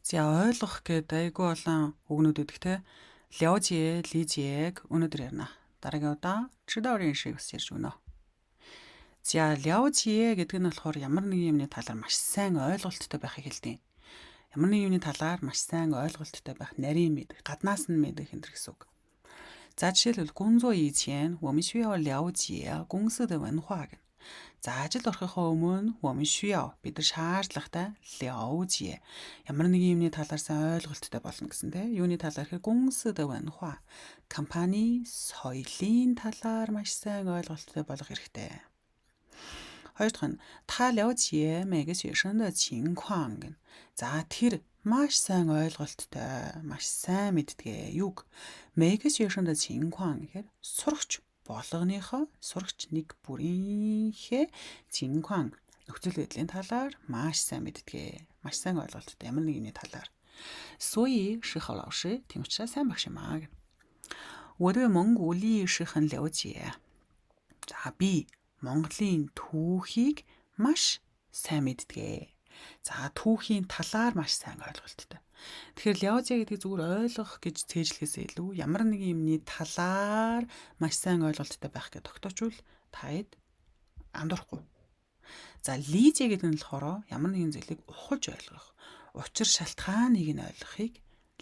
За ойлгох гээд айгүй олон үгнүүд өгдөг те. Ляожие, лижиег өнөөдөр ярина. Дараагийн удаа чидорын шиг ус ярьж өгнө. За ляожие гэдэг нь болохоор ямар нэгэн юмны талаар маш сайн ойлголттой байхыг хэлдэг. Ямар нэгэн юмны талаар маш сайн ойлголттой байх, нарийн мэдэх, гаднаас нь мэдэх энэ гэсэн үг. За жишээлбэл 工作以前我们需要了解公司的文化гэнэ. За ажилд орохынхоо өмнө 我们需要бид нар шаардлагатай 了解 ямар нэгэн юмны талаар сайн ойлголттой болно гэсэн тийм. Юуны талаар гэхээр 公司的文化, компани соёлын талаар маш сайн ойлголттой болох хэрэгтэй. Хоёр дахь нь та 了解每个学生的情况гэнэ. За тэр маш сайн ойлголттой, маш сайн мэддэг юг 每个学生的情况гэхээр сурагч болгоныхоо сурагч нэг бүрийнхээ 情况 нөхцөл байдлын талаар маш сайн мэддэг. Маш сайн ойлголттой ямар нэгний талаар. 所以是好老师, тийм учраас сайн багш юм аа гэнэ. 我对蒙古历史很了解. За би Монголын түүхийг маш сайн мэддэг. За түүхийн талаар маш сайн ойлголттой. Тэгэхээр ляожia гэдэг зүгээр ойлгох гэж цээжлэхээс илүү ямар нэгэн юмны талаар маш сайн ойлголттой байх гэж тогтоочвол таад андуурахгүй. За лижиа гэдэг нь болохоор ямар нэгэн зүйлийг ухаж ойлгох, учир шалтгааныг нь ойлгохыг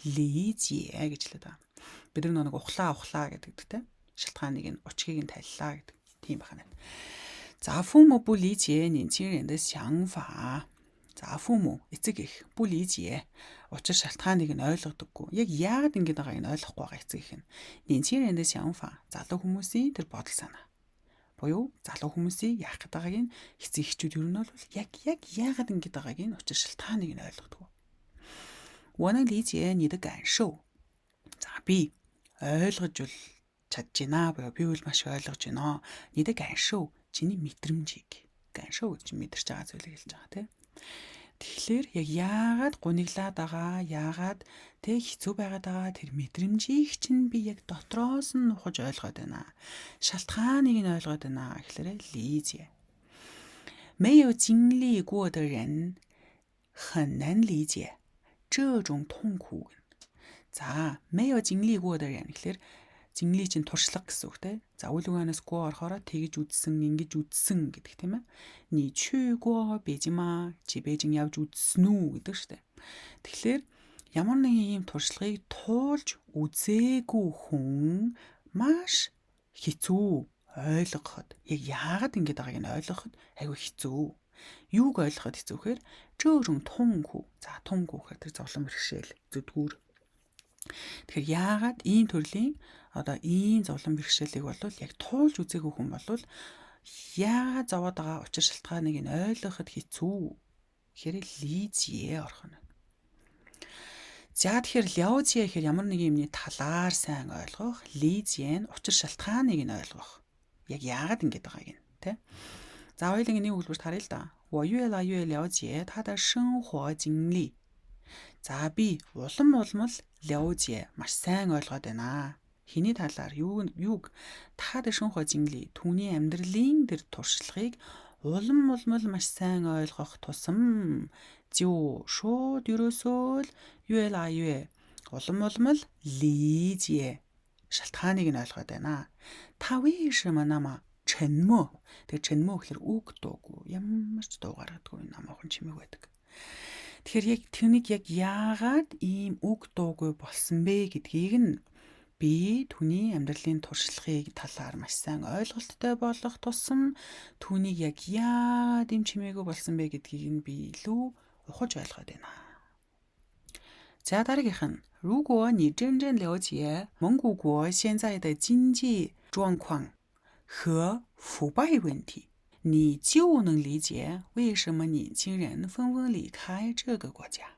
лижиа гэж хэлдэг байна. Бид нар нэг ухлаа гэдэг. Шалтгааныг нь учгийг нь тайллаа гэдэг. Тийм байна. За父母不理解年轻人的想法. За父母эцэг их不理解учир шалтгааныг нь ойлгодоггүй. Яг яагаад ингэж байгааг нь ойлгохгүй байгаа эцэг их нь. 年轻人的想法 залуу хүмүүсийн тэр бодол санаа. Буюу залуу хүмүүсийн яах гээд байгааг нь эцэг эхчүүд юу нь бол яг яагаад ингэж байгааг нь учир шалтгааныг нь ойлгодоггүй. 我能理解你的感受. За би ойлгож бол чадж байна буюу би бол маш ойлгож байна. Нийт ганшуу чиний мэдрэмжийг. Ганшуу гэж мэдэрч байгаа зүйлийг хэлж байгаа тийм. Тэгэхээр яг яагаад гуниглаад байгаа, яагаад тэг хэцүү байгаад байгаа тэр мэдрэмжийг чинь би яг дотроос нь ухаж ойлгоод байна. Шалтгааныг нь ойлгоод байна гэхлээрэ лижиа. 没有经历过的人很难理解这种痛苦. За 没有经历过的人гэхлээр Зинглий чинь туршлага гэсэн үг те. За үл угаанаас гоо орохоор тэгж үдсэн, ингэж үдсэн гэдэг тийм ээ. Ни чүгөө бэжима, чи бэжин явж үдсэн үү гэдэг штэ. Тэгэхээр ямар нэгэн юм туршлагыг туулж үзээгүй хүн маш хэцүү ойлгоход. Яг яагаад ингэж байгааг нь ойлгоход айгүй хэцүү. Юуг ойлгоход хэцүү гэхээр чөөрөн тунхүү. За тунхүү гэхээр тэр зовлон бэрхшээл зүдгүүр. Тэгэхээр яагаад ийм төрлийн одоо ийм зовлон бэрхшээлийг бол яг туулж үзээгүй хүн бол яагаад зовоод байгаа учир шалтгааныг нь ойлгоход хэцүү. Тэгэхээр лижиэ орох нь. За тэгэхээр ляожиа гэхээр ямар нэг юмны талаар сайн ойлгох, лижиэ нь учир шалтгааныг нь ойлгох. Яг яагаад ингэж байгааг нь тэ. За хоёулын нэг үлгэрт харъя л да. 我越来越了解他的生活经历. За би улам ляожиа маш сайн ойлгоод байна. Хиний талаар юуг таад шөнхөө жингли түүний амьдралын тэр туршлагыг улам маш сайн ойлгох тусам зүү шууд ерөөсөө л юэлаа улам лижиэ шалтгааныг нь ойлгоод байна. Та вишма нама чэнмө. Тэр чэнмө гэхэлэр үг дуугүй ямар ч дуу гаргадаггүй намаахан чимэг байдаг. Тэгэхээр яг түүнийг яг яагаад ийм үг дуугүй болсон бэ гэдгийг нь би түүний амьдралын туршлагыг талаар маш сайн ойлголттой болох тусам түүнийг яг яагаад ийм чимээгүй болсон бэ гэдгийг нь би илүү ухаж ойлгоод байна. За дараагийнх нь 如果你真正了解蒙古国现在的经济状况和腐败问题 你就能理解为什么年轻人纷纷离开这个国家.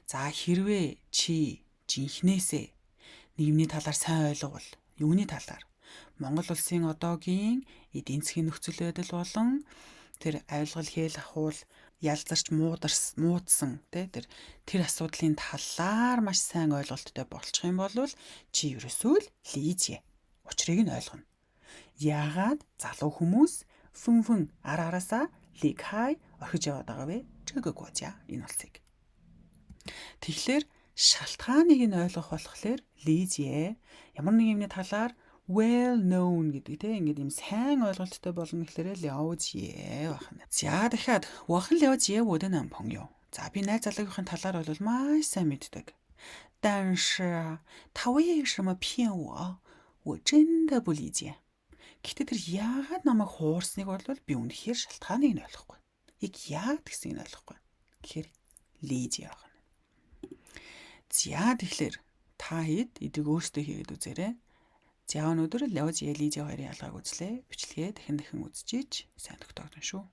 За хэрвээ чи жинхнээсээ нийгмийн талаар сайн ойлгол, юуны талаар Монгол улсын одоогийн эдийн засгийн нөхцөл байдал болон тэр авилгал хээл ахуул ялзарч муудсан тэр асуудлын талаар маш сайн ойлголттой болчих юм бол чи ерөөсөө л лижиэ. Учрыг нь ойлгоно. Яагаад залуу хүмүүс фүнфүн араасаа ликхай орхиж яваад байгаа вэ? Чөг гожа энэ улсыг. Тэгэхээр шалтгааныг нь ойлгох болохоор лизье ямар нэг юмны талаар well known гэдэг тийм ингээд юм сайн ойлголттой болно гэхээр ляозье байна. За дахиад 我很了解我的男朋友. За би найз залуугийн талаар бол маш сайн мэддэг. 但是他为什么骗我？我真的不理解. Гэхдээ тэр яагаад намайг хуурсныг бол би үнэхээр шалтгааныг нь ойлгохгүй. Яг яагаад гэсэн нь ойлгохгүй. Тэгэхээр лизье байна. За тэгэхээр та хэд эдийг өөрсдөө хийгээд үзээрэй. За өнөөдөр ляозье лизье хоёрын ялгааг үзлээ. Бичлэгээ дахин үзчихийж сайн тогтоогдсон шүү.